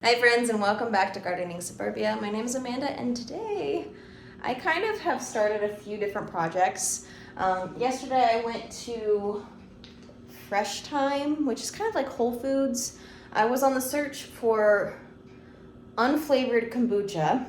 Hi friends, and welcome back to Gardening Suburbia. My name is Amanda, and today I kind of have started a few different projects. Yesterday I went to Fresh Time, which is kind of like Whole Foods. I was on the search for unflavored kombucha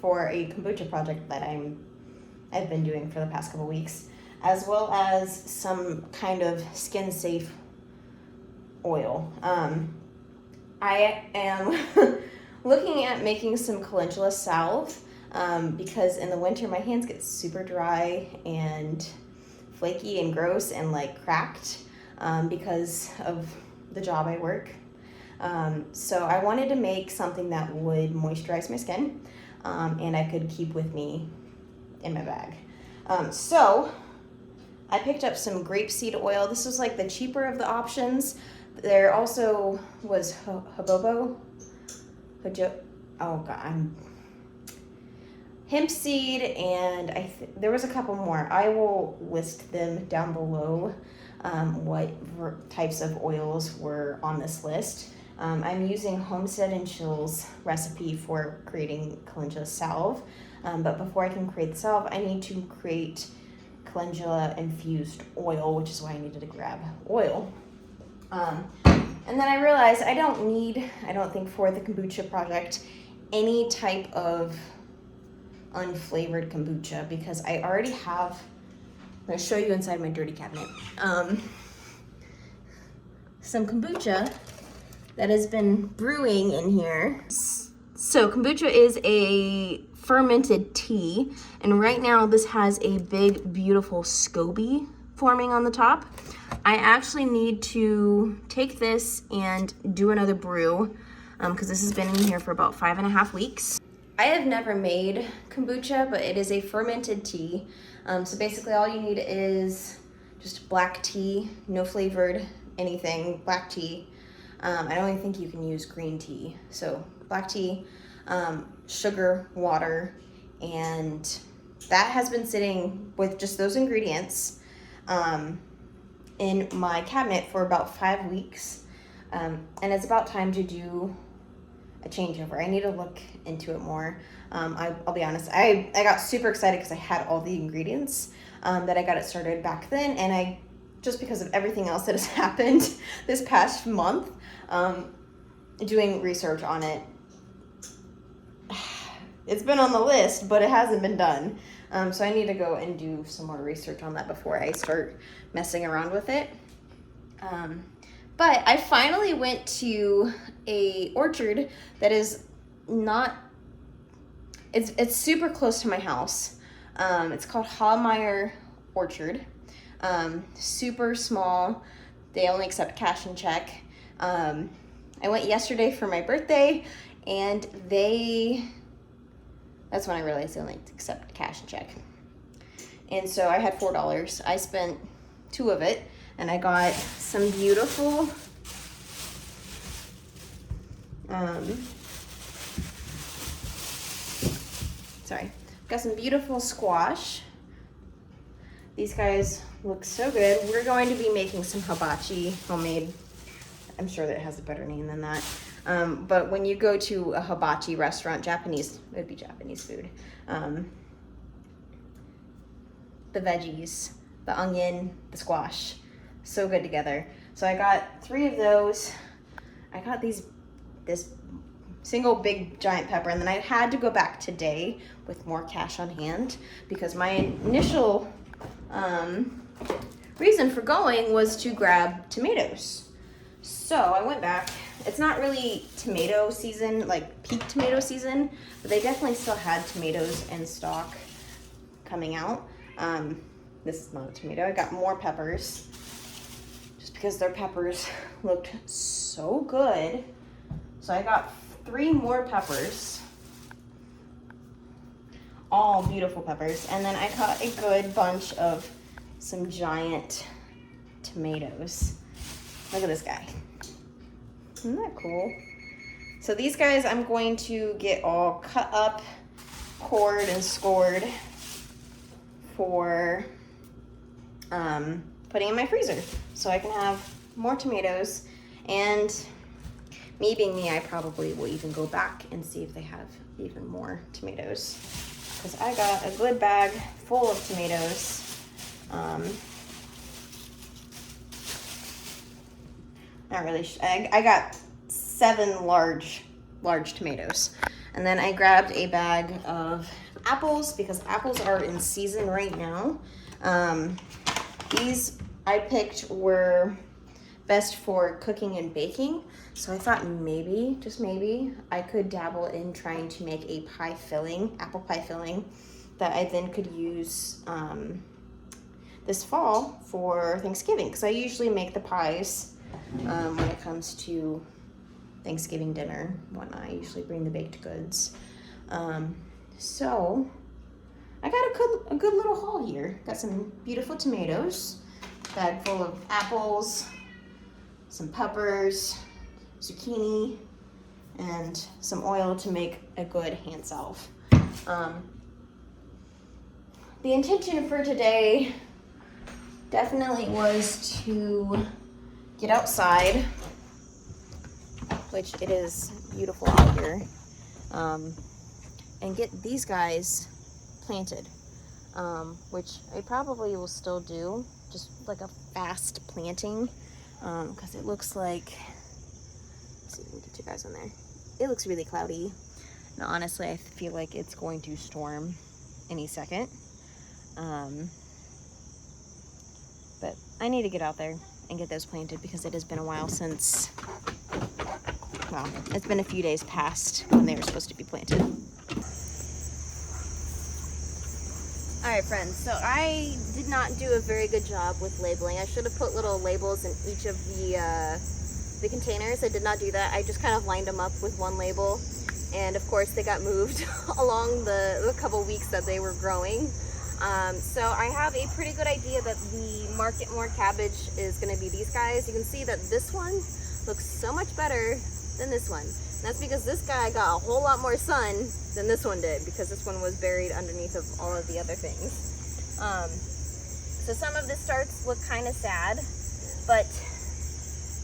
for a kombucha project that I've been doing for the past couple weeks, as well as some kind of skin safe oil. I am looking at making some calendula salve because in the winter my hands get super dry and flaky and gross and like cracked because of the job I work. So I wanted to make something that would moisturize my skin and I could keep with me in my bag. So I picked up some grapeseed oil. This was like the cheaper of the options. There also was hemp seed, and there was a couple more. I will list them down below, what types of oils were on this list. I'm using Homestead & Chill's recipe for creating calendula salve, but before I can create the salve, I need to create calendula infused oil, which is why I needed to grab oil. And then I realized I don't think for the kombucha project, any type of unflavored kombucha because I already have, I'm going to show you inside my dirty cabinet, some kombucha that has been brewing in here. So kombucha is a fermented tea, and right now this has a big, beautiful SCOBY forming on the top. I actually need to take this and do another brew because this has been in here for about 5.5 weeks. I have never made kombucha, but it is a fermented tea. So basically all you need is just black tea, no flavored anything, black tea. I don't even think you can use green tea. So black tea, sugar, water, and that has been sitting with just those ingredients in my cabinet for about 5 weeks, and it's about time to do a changeover. I need to look into it more. I'll be honest, I got super excited because I had all the ingredients that I got it started back then, and I just because of everything else that has happened this past month, doing research on it, it's been on the list, but it hasn't been done. So I need to go and do some more research on that before I start messing around with it. But I finally went to a orchard that is not, it's super close to my house. It's called Hollymeyer Orchard. Super small. They only accept cash and check. I went yesterday for my birthday, and that's when I realized they only accept cash and check. And so I had $4. I spent $2 of it, and I got some beautiful got some beautiful squash. These guys look so good. We're going to be making some hibachi, homemade. I'm sure that it has a better name than that. But when you go to a hibachi restaurant, Japanese, it would be Japanese food. The veggies, the onion, the squash, so good together. So I got 3 of those. I got this single big giant pepper, and then I had to go back today with more cash on hand because my initial reason for going was to grab tomatoes. So I went back. It's not really tomato season, like peak tomato season, but they definitely still had tomatoes in stock coming out. This is not a tomato. I got more peppers just because their peppers looked so good. So I got 3 more peppers, all beautiful peppers. And then I got a good bunch of some giant tomatoes. Look at this guy. Isn't that cool? So these guys I'm going to get all cut up, cored, and scored for putting in my freezer so I can have more tomatoes. And me being me, I probably will even go back and see if they have even more tomatoes, because I got a good bag full of tomatoes. Not really. I got 7 large tomatoes, and then I grabbed a bag of apples because apples are in season right now. These I picked were best for cooking and baking, so I thought maybe, just maybe, I could dabble in trying to make a pie filling, apple pie filling, that I then could use this fall for Thanksgiving, because I usually make the pies when it comes to Thanksgiving dinner and whatnot. I usually bring the baked goods. So I got a good little haul here. Got some beautiful tomatoes, bag full of apples, some peppers, zucchini, and some oil to make a good hand salve. The intention for today definitely was to get outside, which it is beautiful out here, and get these guys planted, which I probably will still do, just like a fast planting, because it looks like, let's see if we can get you guys in there. It looks really cloudy, and honestly I feel like it's going to storm any second, but I need to get out there and get those planted because it has been a while since, well, it's been a few days past when they were supposed to be planted. All right, friends, so I did not do a very good job with labeling. I should have put little labels in each of the containers. I did not do that. I just kind of lined them up with one label, and of course they got moved along the couple weeks that they were growing. So I have a pretty good idea that the Market More cabbage is going to be these guys. You can see that this one looks so much better than this one. And that's because this guy got a whole lot more sun than this one did, because this one was buried underneath of all of the other things. So some of the starts look kind of sad, but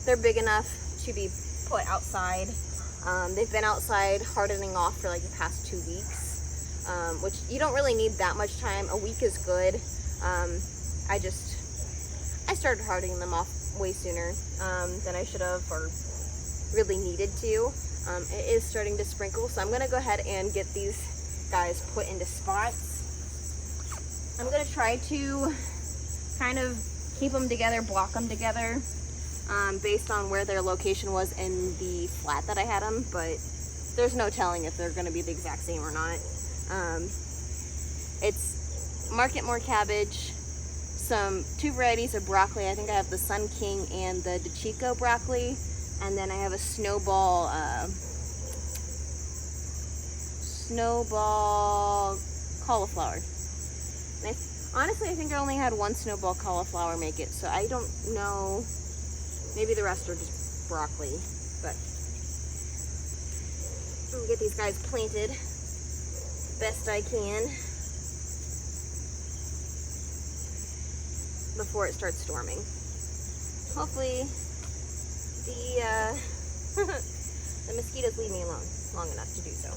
they're big enough to be put outside. They've been outside hardening off for like the past 2 weeks. Which you don't really need that much time. A week is good. I started hardening them off way sooner than I should have or really needed to. It is starting to sprinkle, so I'm going to go ahead and get these guys put into spots. I'm going to try to kind of keep them together, block them together, based on where their location was in the flat that I had them, but there's no telling if they're going to be the exact same or not. It's Market More cabbage, 2 varieties of broccoli. I think I have the Sun King and the DeChico broccoli, and then I have a snowball cauliflower. And honestly, I think I only had 1 snowball cauliflower make it, so I don't know. Maybe the rest are just broccoli, but I'm gonna get these guys planted best I can before it starts storming. Hopefully the mosquitoes leave me alone long enough to do so.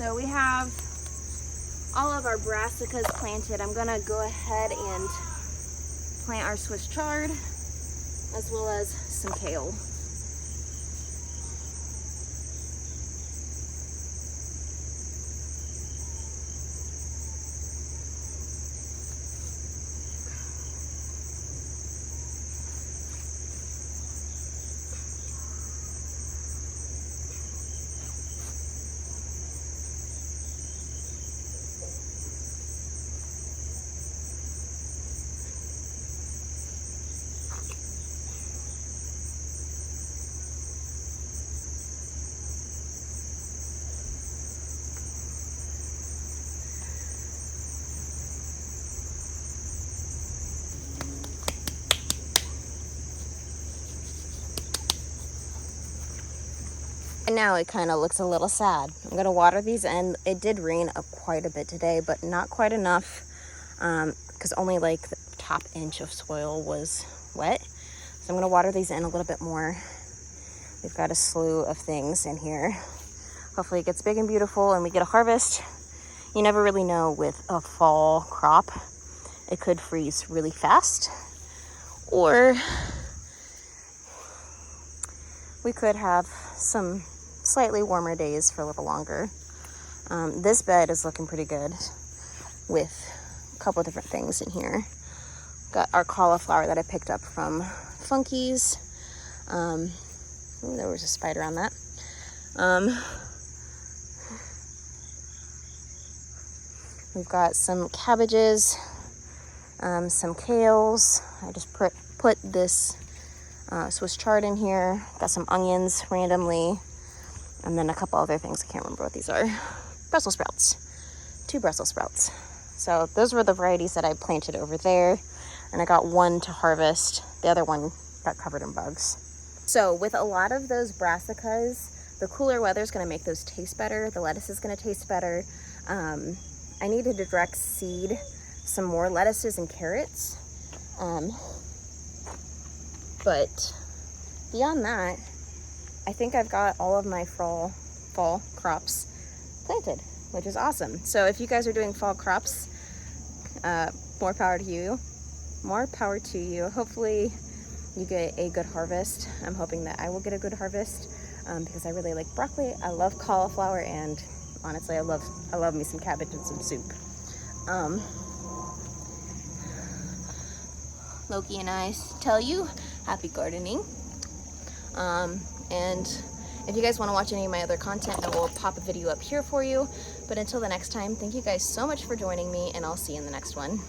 So we have all of our brassicas planted. I'm gonna go ahead and plant our Swiss chard as well as some kale. Now it kind of looks a little sad. I'm gonna water these, and it did rain up quite a bit today, but not quite enough, because only like the top inch of soil was wet. So I'm gonna water these in a little bit more. We've got a slew of things in here. Hopefully it gets big and beautiful and we get a harvest. You never really know with a fall crop. It could freeze really fast, or we could have some slightly warmer days for a little longer. This bed is looking pretty good with a couple different things in here. Got our cauliflower that I picked up from Funky's. Ooh, there was a spider on that. We've got some cabbages, some kales. I just put this Swiss chard in here. Got some onions randomly, and then a couple other things. I can't remember what these are. Brussels sprouts, 2 Brussels sprouts. So those were the varieties that I planted over there, and I got one to harvest. The other one got covered in bugs. So with a lot of those brassicas, the cooler weather is going to make those taste better. The lettuce is going to taste better. I needed to direct seed some more lettuces and carrots. But beyond that, I think I've got all of my fall crops planted, which is awesome. So if you guys are doing fall crops, more power to you. More power to you. Hopefully you get a good harvest. I'm hoping that I will get a good harvest, because I really like broccoli. I love cauliflower, and honestly, I love me some cabbage and some soup. Loki and I tell you happy gardening. And if you guys want to watch any of my other content, I will pop a video up here for you. But until the next time, thank you guys so much for joining me, and I'll see you in the next one.